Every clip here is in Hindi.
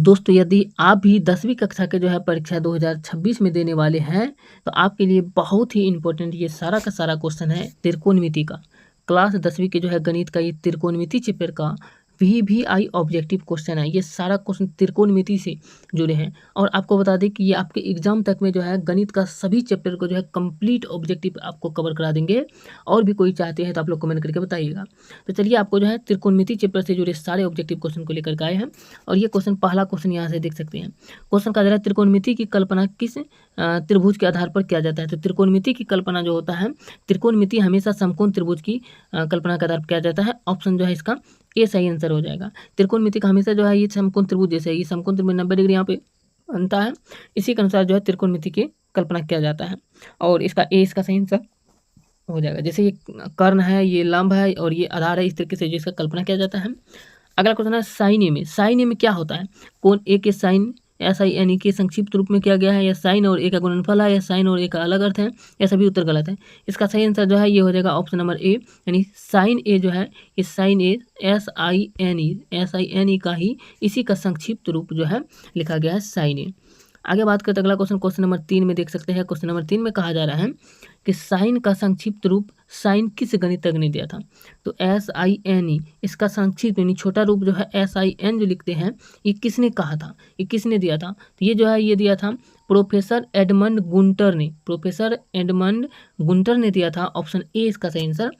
दोस्तों यदि आप भी 10वीं कक्षा के जो है परीक्षा 2026 में देने वाले हैं, तो आपके लिए बहुत ही इम्पोर्टेंट ये सारा का सारा क्वेश्चन है त्रिकोणमिति का। क्लास 10वीं के जो है गणित का ये त्रिकोणमिति चैप्टर का VVI ऑब्जेक्टिव क्वेश्चन है। ये सारा क्वेश्चन त्रिकोणमिति से जुड़े हैं और आपको बता दें कि ये आपके एग्जाम तक में जो है गणित का सभी चैप्टर को जो है कंप्लीट ऑब्जेक्टिव आपको कवर करा देंगे। और भी कोई चाहते हैं तो आप लोग कमेंट करके बताइएगा। तो चलिए आपको जो है त्रिकोणमिति चैप्टर से जुड़े सारे ऑब्जेक्टिव क्वेश्चन को लेकर के आए हैं। और ये क्वेश्चन पहला क्वेश्चन यहाँ से देख सकते हैं। क्वेश्चन का जरा त्रिकोणमिति की कल्पना किस त्रिभुज के आधार पर किया जाता है। तो त्रिकोणमिति की कल्पना जो होता है, त्रिकोणमिति हमेशा समकोण त्रिभुज की कल्पना के आधार पर किया जाता है। ऑप्शन जो है इसका ए सही आंसर हो जाएगा। त्रिकोणमिति का हमेशा जो है ये समकोण त्रिभुज जैसे ये समकोण त्रिभुज 90 डिग्री यहाँ पे बनता है, इसी के अनुसार जो है त्रिकोणमिति की कल्पना किया जाता है। और इसका ए इसका सही आंसर हो जाएगा। जैसे ये कर्ण है, ये लंब है और ये आधार है, इस तरीके से जिसका कल्पना किया जाता है। अगला क्वेश्चन है साइन ए में। साइन ए में क्या होता है? कोण ए के साइन SINE के संक्षिप्त रूप में किया गया है, या साइन और ए का गुणनफल है, या साइन और ए का अलग अर्थ है, या सभी उत्तर गलत है। इसका सही आंसर जो है ये हो जाएगा ऑप्शन नंबर ए, यानी साइन ए जो है ये साइन ए SINE का ही इसी का संक्षिप्त रूप जो है लिखा गया है साइन ए। आगे बात करते अगला क्वेश्चन, क्वेश्चन नंबर 3 में देख सकते हैं। क्वेश्चन नंबर 3 में कहा जा रहा है कि साइन का संक्षिप्त रूप साइन किस गणितज्ञ ने दिया था? तो SINE इसका संक्षिप्त यानी छोटा रूप जो है SIN जो लिखते हैं, ये किसने कहा था, ये किसने दिया था? तो ये जो है ये दिया था प्रोफेसर एडमंड गुंटर ने। प्रोफेसर एडमंड गुंटर ने दिया था। ऑप्शन ए इसका सही आंसर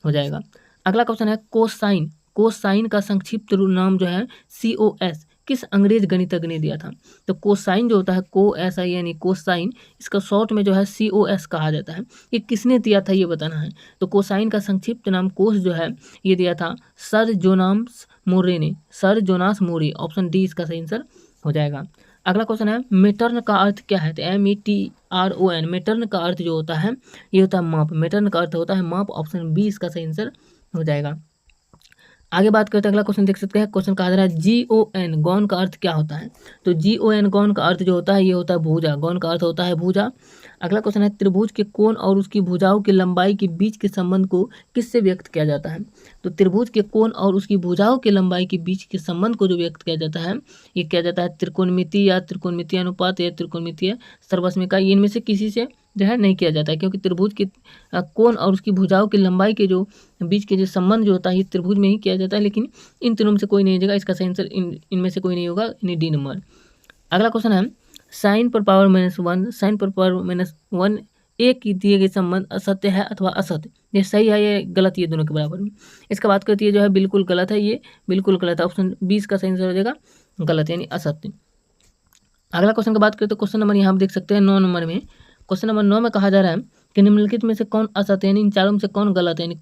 हो जाएगा। अगला क्वेश्चन है कोसाइन। कोसाइन का संक्षिप्त नाम जो है COS किस अंग्रेज गणितज्ञ ने दिया था? तो कोसाइन जो होता है SIN कोसाइन, इसका शॉर्ट में जो है COS कहा जाता है। ये किसने दिया था ये बताना है। तो कोसाइन का संक्षिप्त नाम कोस जो है ये दिया था सर जोनास मोरे ने। सर जोनास मोरे, ऑप्शन डी इसका सही आंसर हो जाएगा। अगला क्वेश्चन है मेटर्न का अर्थ क्या है? तो METRON मेटर्न का अर्थ जो होता है ये होता है माप। मेटर्न का अर्थ होता है माप, ऑप्शन बी इसका सही आंसर हो जाएगा। आगे बात करते हैं अगला क्वेश्चन देख सकते हैं। क्वेश्चन कहा जा रहा है GON गौन का अर्थ क्या होता है? तो GON गौन का अर्थ जो होता है ये होता है भुजा। गौन का अर्थ होता है भुजा। अगला क्वेश्चन है त्रिभुज के कोण और उसकी भुजाओं की लंबाई के बीच के संबंध को किससे व्यक्त किया जाता है? तो त्रिभुज के कोण और उसकी भुजाओं के लंबाई के बीच के संबंध को जो व्यक्त किया जाता है ये किया जाता है त्रिकोणमिति या त्रिकोणमितीय अनुपात या त्रिकोणमितीय सर्वसमीकरण। इनमें से किसी से जो है नहीं किया जाता है, क्योंकि त्रिभुज के कोण और उसकी भुजाओं की लंबाई के जो बीच के जो संबंध जो होता है ये त्रिभुज में ही किया जाता है, लेकिन इन तीनों में से कोई नहीं होगा। इसका सही आंसर इनमें से कोई नहीं होगा, यानी डी नंबर। अगला क्वेश्चन है साइन पर पावर -1 साइन पर पावर -1 ए की दिए गए संबंध असत्य है अथवा असत्य, ये सही है ये गलत, ये दोनों के बराबर में। इसका बात करती है जो है बिल्कुल गलत है, ये बिल्कुल गलत है। ऑप्शन 20 का सही आंसर हो जाएगा गलत, यानी असत्य। अगला क्वेश्चन की बात करें तो क्वेश्चन नंबर यहाँ आप देख सकते हैं 9 नंबर में। क्वेश्चन नंबर 9 में कहा जा रहा है कि निम्नलिखित में से कौन असत्य है, यानी इन चारों में से कौन गलत है? यानी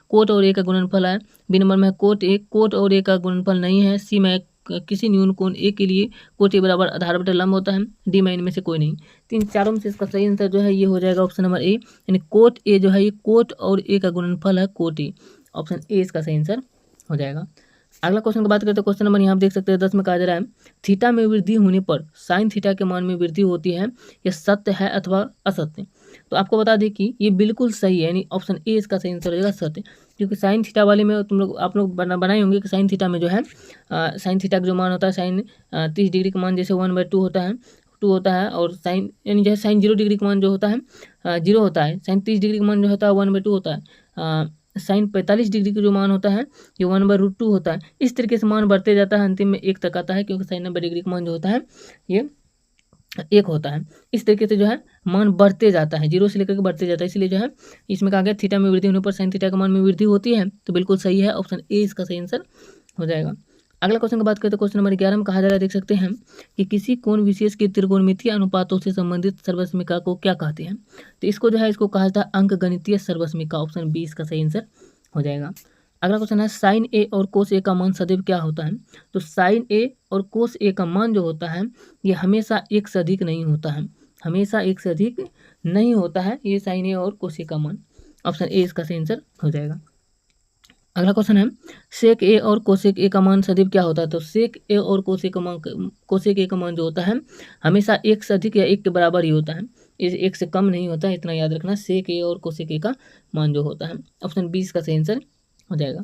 कोट और ए का गुणनफल है। बी नंबर में कोट और ए का गुणनफल नहीं है। सी में किसी न्यून कोण ए के लिए कोट ए बराबर आधार बटे लंब होता है। डी में इनमें से कोई नहीं। तो इन चारों में से इसका सही आंसर जो है ये हो जाएगा ऑप्शन नंबर ए, यानी कोट ए जो है ये कोट और ए का गुणनफल है कोट ए। ऑप्शन ए इसका सही आंसर हो जाएगा। अगला क्वेश्चन की बात करते हैं। क्वेश्चन नंबर यहाँ आप देख सकते हैं 10 में कहा जा रहा है थीटा में वृद्धि होने पर साइन थीटा के मान में वृद्धि होती है, यह सत्य है अथवा असत्य? तो आपको बता दें कि ये बिल्कुल सही है, यानी ऑप्शन ए इसका सही आंसर हो जाएगा सत्य। क्योंकि साइन थीटा वाले में आप लोग बनाए होंगे कि साइन थीटा में जो है साइन थीटा का जो मान होता है साइन 30 डिग्री का मान जैसे 1/2 होता है और साइन यानी जैसे साइन 0 डिग्री का मान जो होता है 0 होता है। साइन 30 डिग्री का मान जो होता है 1/2 होता है। साइन 45 डिग्री का जो मान होता है ये 1/√2 होता है। इस तरीके से मान बढ़ते जाता है, अंतिम में 1 तक आता है, क्योंकि साइन 90 डिग्री का मान जो होता है ये 1 होता है। इस तरीके से जो है मान बढ़ते जाता है, 0 से लेकर के बढ़ते जाता है। इसलिए जो है इसमें कहा गया थीटा में वृद्धि होने पर साइन थीटा का मान में वृद्धि होती है, तो बिल्कुल सही है, ऑप्शन ए इसका सही आंसर हो जाएगा। अगला क्वेश्चन की बात करें तो क्वेश्चन नंबर 11 में कहा जा रहा है देख सकते हैं कि किसी कोण विशेष के त्रिकोणमितीय अनुपातों से संबंधित सर्वसमीकरण को क्या कहते हैं? तो इसको जो है इसको कहा जाता है अंकगणितीय सर्वसमीकरण। ऑप्शन बी इसका सही आंसर हो जाएगा। अगला क्वेश्चन है साइन ए और कोस ए का मान सदैव क्या होता है? तो साइन ए और कोस ए का मान जो होता है ये हमेशा 1 से अधिक नहीं होता है, हमेशा 1 से अधिक नहीं होता है ये साइन ए और कोस ए का मान। ऑप्शन ए इसका सही आंसर हो जाएगा। अगला क्वेश्चन है सेक ए और कोसेक ए का मान सदैव क्या होता है? तो सेक ए और कोसेक ए का मान जो होता है हमेशा 1 से अधिक या 1 के बराबर ही होता है, इस 1 से कम नहीं होता है, इतना याद रखना। सेक ए और कोसेक ए का मान जो होता है, ऑप्शन 20 का सही आंसर हो जाएगा।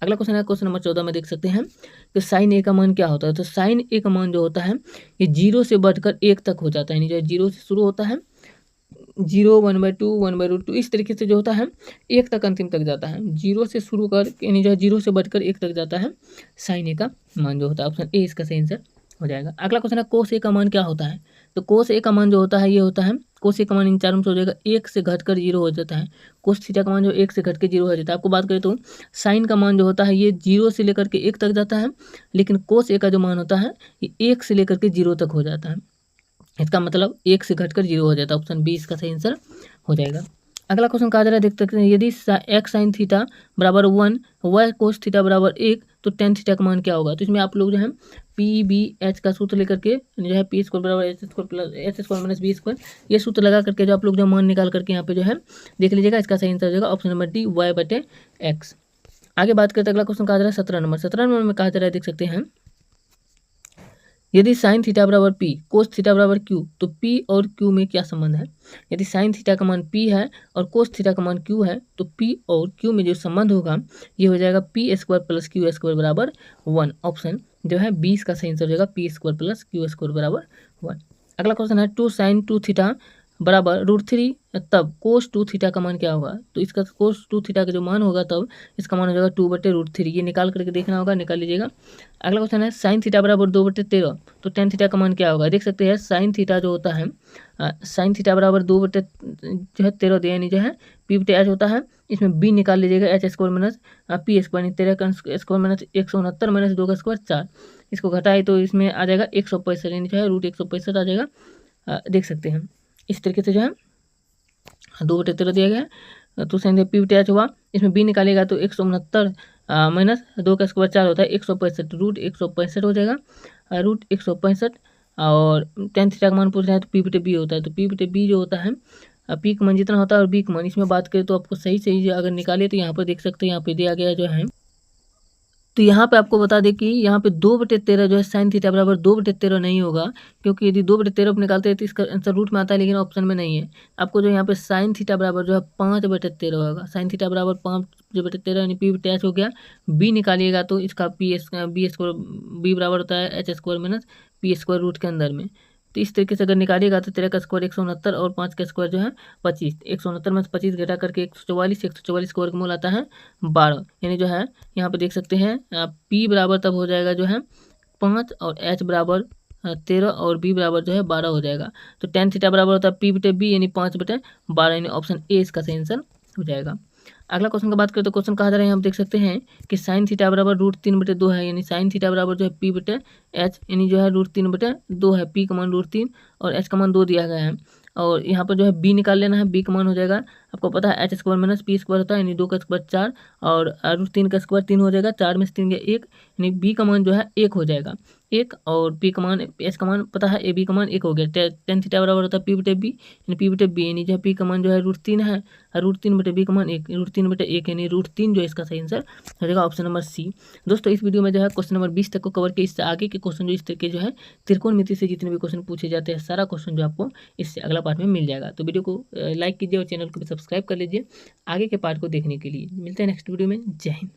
अगला क्वेश्चन है क्वेश्चन नंबर 14 में देख सकते हैं कि साइन ए का मान क्या होता है। तो साइन ए का मान जो होता है ये 0 से बढ़कर 1 तक हो जाता है, यानी जो 0 से शुरू होता है, 0, 1/2, 1/√2 इस तरीके से जो होता है 1 तक अंतिम तक जाता है। 0 से शुरू कर यानी जो है 0 से बढ़कर 1 तक जाता है साइन ए का मान जो होता है। ऑप्शन ए इसका सही आंसर हो जाएगा। अगला क्वेश्चन है कोस ए का मान क्या होता है। तो कोस ए का मान जो होता है ये होता है, कोस ए का मान इन चारों में से हो जाएगा 1 से घटकर 0 हो जाता है। कोस थीटा का मान जो 1 से घट के 0 हो जाता है। आपको बात करें तो साइन का मान जो होता है ये 0 से लेकर के 1 तक जाता है, लेकिन कोस ए का जो मान होता है ये 1 से लेकर के 0 तक हो जाता है। इसका मतलब 1 से घटकर 0 हो जाता है। ऑप्शन बी इसका सही आंसर हो जाएगा। अगला क्वेश्चन कहा जा रहा है, देख सकते हैं यदि एक्स साइन थीटा बराबर 1 वाई कोस थीटा बराबर 1 तो टेन थीटा का मान क्या होगा। तो इसमें आप लोग जो है पी बी एच का सूत्र लेकर के जो है पी स्क्वायर बराबर H square plus H square minus B square ये सूत्र लगा करके जो आप लोग जो मान निकाल करके यहाँ पे जो है देख लीजिएगा। इसका सही आंसर हो जाएगा ऑप्शन नंबर डी y/x। आगे बात करते हैं, अगला क्वेश्चन कहा जा रहा है 17 नंबर में कहा जा रहा है, देख सकते हैं यदि साइन थीटा बराबर पी कोस थीटा बराबर क्यू तो पी और क्यू में क्या संबंध है। यदि साइन थीटा का मान पी है और कोस थीटा का मान क्यू है तो पी और क्यू में जो संबंध होगा ये हो जाएगा P square plus Q square बराबर 1। ऑप्शन जो है 20 का सही आंसर हो जाएगा P square plus Q square बराबर 1। अगला क्वेश्चन है 2 साइन 2 थीटा बराबर √3 तब कोस 2 थीटा का मान क्या होगा। तो इसका कोस 2 थीटा का जो मान होगा तब इसका मान हो जाएगा 2/√3। ये निकाल करके देखना होगा, निकाल लीजिएगा। अगला क्वेश्चन है साइन थीटा बराबर 2/13 तो टेन थीटा का मान क्या होगा। देख सकते हैं साइन थीटा जो होता है साइन थीटा बराबर 2/13 दिया, यानी जो है p/h होता है। इसमें b निकाल लीजिएगा, H square minus P square 13 का स्क्वायर माइनस 169 माइनस 2 का स्क्वायर 4। इसको घटाए तो इसमें आ जाएगा 165, यानी जो है √165 आ जाएगा। देख सकते हैं इस तरीके से जो है 2/13 दिया गया है। तो साइन p/h हुआ, इसमें b निकालेगा तो 169 माइनस 2 का स्क्वायर 4 होता है 165, √165 हो जाएगा। √165 और टेन थीटा का मान पूछ रहा है तो p/b होता है। तो p/b जो होता है p का मान जितना होता है और b का मान इसमें बात करें तो आपको सही सही अगर निकाले तो यहाँ पर देख सकते हैं यहाँ पे दिया गया जो है। तो यहाँ पे आपको बता दें कि यहाँ पे 2/13 जो है साइन थीटा बराबर 2/13 नहीं होगा, क्योंकि यदि 2/13 निकालते हैं तो इसका आंसर रूट में आता है, लेकिन ऑप्शन में नहीं है। आपको जो यहाँ पे साइन थीटा बराबर जो है 5/13 होगा। साइन थीटा बराबर 5/13 यानी p/h हो गया। b निकालिएगा तो इसका बी स्क्वायर b बराबर होता है H square minus P square root के अंदर में। तो इस तरीके से अगर निकालिएगा तो 13 का स्क्वायर 169 और 5 का स्क्वायर जो है 25। 169 में 25 घटा करके 144, 144 का वर्गमूल आता है 12। यानी जो है यहाँ पे देख सकते हैं p बराबर तब हो जाएगा जो है 5 और h बराबर 13 और b बराबर जो है 12 हो जाएगा। तो टेन थीटा बराबर होता है p/b यानी 5/12, यानी ऑप्शन ए इसका सही आंसर हो जाएगा। अगला क्वेश्चन की बात करें तो क्वेश्चन कहा जा रहा है, हम देख सकते हैं कि साइन थीटा बराबर √3/2 है, यानी साइन थीटा बराबर जो है p/h यानी जो है √3/2 है। p का मान √3 और h का मान 2 दिया गया है। और यहाँ पर जो है b निकाल लेना है। b का मान हो जाएगा, आपको पता है H square minus P square होता है, यानी 2 का स्क्वायर 4 और √3 का स्क्वायर 3 हो जाएगा। 4 में से 3 गया 1, यानी b का मान जो है 1 हो जाएगा 1। और p का मान h का मान पता है ए बी का मान 1 हो गया। टेन थीटा बराबर होता है p/b यानी p/b यानी जो है p का मान जो है √3 है और √3/b का मान 1, √3/1 यानी √3 जो इसका सही आंसर हो जाएगा ऑप्शन नंबर सी। दोस्तों इस वीडियो में जो है क्वेश्चन नंबर 20 तक को कवर किया। इससे आगे के क्वेश्चन जो इस तरीके जो है त्रिकोणमिति से जितने भी क्वेश्चन पूछे जाते हैं सारा क्वेश्चन जो आपको इससे अगला पार्ट में मिल जाएगा। तो वीडियो को लाइक कीजिए और चैनल को भी सब्सक्राइब कर लीजिए आगे के पार्ट को देखने के लिए। मिलते हैं नेक्स्ट वीडियो में। जय हिंद।